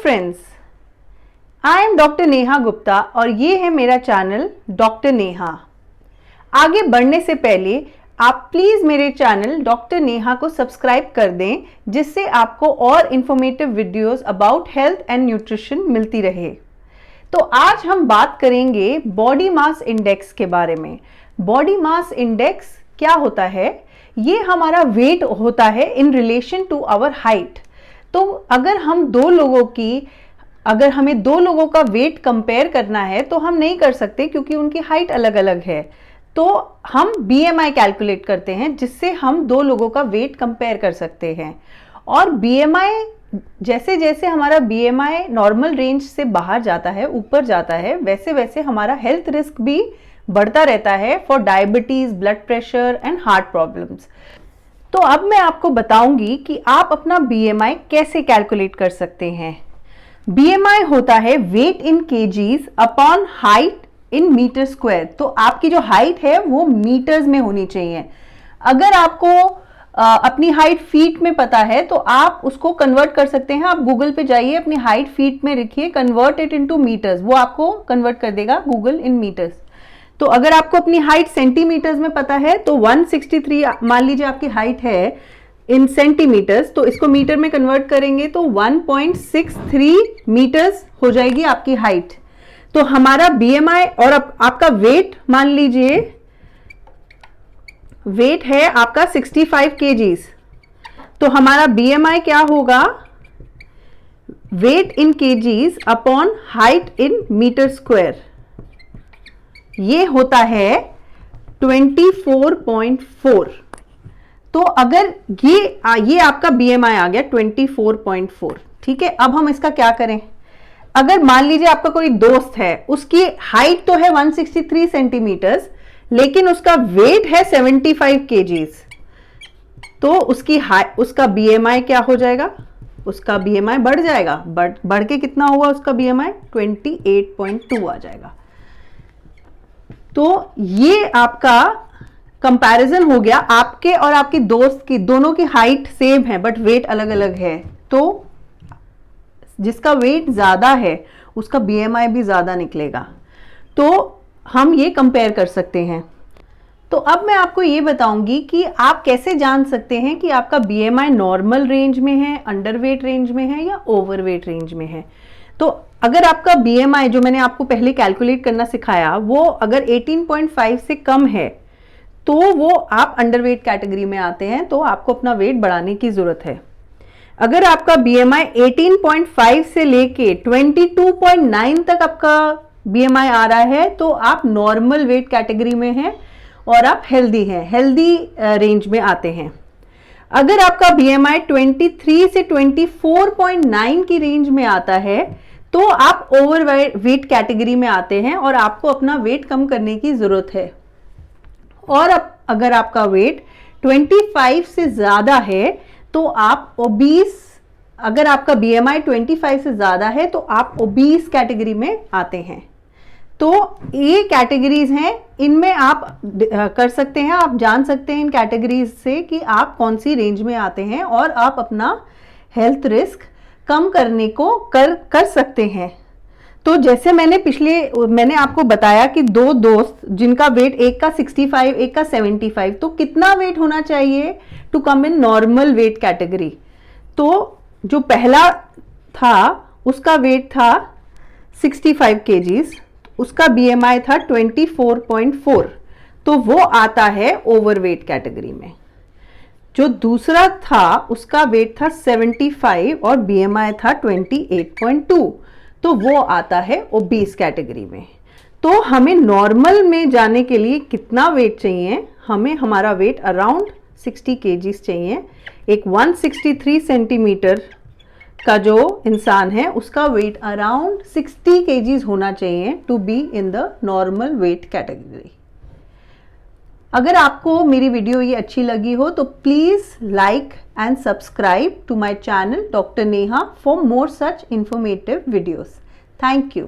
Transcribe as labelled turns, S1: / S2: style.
S1: Friends, I am doctor Neha Gupta और ये है मेरा चैनल डॉक्टर नेहा। आगे बढ़ने से पहले आप प्लीज मेरे चैनल डॉक्टर नेहा को सब्सक्राइब कर दें, जिससे आपको और informative videos about health and nutrition मिलती रहे। तो आज हम बात करेंगे बॉडी मास इंडेक्स के बारे में। बॉडी मास इंडेक्स क्या होता है? ये हमारा वेट होता है in relation to our height. तो अगर हमें दो लोगों का वेट कंपेयर करना है तो हम नहीं कर सकते, क्योंकि उनकी हाइट अलग अलग है। तो हम BMI कैलकुलेट करते हैं, जिससे हम दो लोगों का वेट कंपेयर कर सकते हैं। और BMI जैसे जैसे हमारा BMI नॉर्मल रेंज से बाहर जाता है, ऊपर जाता है, वैसे वैसे हमारा हेल्थ रिस्क भी बढ़ता रहता है for diabetes, blood pressure and heart problems. तो अब मैं आपको बताऊंगी कि आप अपना BMI कैसे कैलकुलेट कर सकते हैं। BMI होता है weight in kgs upon height in metre square. तो आपकी जो हाइट है वो मीटर्स में होनी चाहिए। अगर आपको अपनी हाइट फीट में पता है तो आप उसको कन्वर्ट कर सकते हैं। आप गूगल पे जाइए, अपनी हाइट फीट में लिखिए, कन्वर्ट इट इनटू मीटर्स, वो आपको कन्वर्ट कर देगा गूगल इन मीटर्स। तो अगर आपको अपनी हाइट सेंटीमीटर्स में पता है तो 163 मान लीजिए आपकी हाइट है इन सेंटीमीटर्स, तो इसको मीटर में कन्वर्ट करेंगे तो 1.63 मीटर्स हो जाएगी आपकी हाइट। तो हमारा BMI और आपका वेट मान लीजिए, वेट है आपका 65 kgs। तो हमारा BMI क्या होगा? Weight in kgs upon height in metre square. ये होता है 24.4। तो अगर ये आपका BMI आ गया 24.4, ठीक है। अब हम इसका क्या करें? अगर मान लीजिए आपका कोई दोस्त है, उसकी हाइट तो है 163 सेंटीमीटर्स, लेकिन उसका वेट है 75 kgs, तो उसका BMI क्या हो जाएगा? उसका BMI बढ़ जाएगा। बढ़ के कितना हुआ उसका BMI? 28.2 आ जाएगा। तो ये आपका कंपैरिजन हो गया आपके और आपकी दोस्त की। दोनों की हाइट सेम है बट वेट अलग अलग है। तो जिसका वेट ज्यादा है उसका BMI भी ज्यादा निकलेगा। तो हम ये कंपेयर कर सकते हैं। तो अब मैं आपको ये बताऊंगी कि आप कैसे जान सकते हैं कि आपका BMI नॉर्मल रेंज में है, अंडरवेट रेंज में है या ओवरवेट रेंज में है। तो अगर आपका BMI जो मैंने आपको पहले कैलकुलेट करना सिखाया, वो अगर 18.5 से कम है तो वो आप अंडरवेट कैटेगरी में आते हैं, तो आपको अपना वेट बढ़ाने की जरूरत है। अगर आपका BMI 18.5 से लेके 22.9 तक आपका BMI आ रहा है तो आप नॉर्मल वेट कैटेगरी में हैं और आप हेल्दी हैं, हेल्दी रेंज में आते हैं। अगर आपका BMI 23 से 24.9 की रेंज में आता है तो आप ओवर वेट कैटेगरी में आते हैं और आपको अपना वेट कम करने की जरूरत है। और अगर आपका वेट 25 से ज्यादा है तो आप ओबीस, अगर आपका BMI 25 से ज्यादा है तो आप ओबीस कैटेगरी में आते हैं। तो ये कैटेगरीज हैं, इनमें आप कर सकते हैं, आप जान सकते हैं इन कैटेगरीज से कि आप कौन सी रेंज में आते हैं और आप अपना हेल्थ रिस्क कम करने को कर सकते हैं। तो जैसे मैंने आपको बताया कि दो दोस्त जिनका वेट, एक का 65 एक का 75, तो कितना वेट होना चाहिए to come in normal weight category? तो जो पहला था उसका वेट था 65 kgs, उसका BMI था 24.4, तो वो आता है ओवरवेट कैटेगरी में। जो दूसरा था उसका वेट था 75 और BMI था 28.2, तो वो आता है ओबीस कैटेगरी में। तो हमें नॉर्मल में जाने के लिए कितना वेट चाहिए? हमें हमारा वेट अराउंड 60 kgs चाहिए। एक 163 सेंटीमीटर का जो इंसान है उसका वेट अराउंड 60 kgs होना चाहिए to be in the normal weight category. अगर आपको मेरी वीडियो ये अच्छी लगी हो तो please like and subscribe to my channel doctor Neha for more such informative videos. Thank you.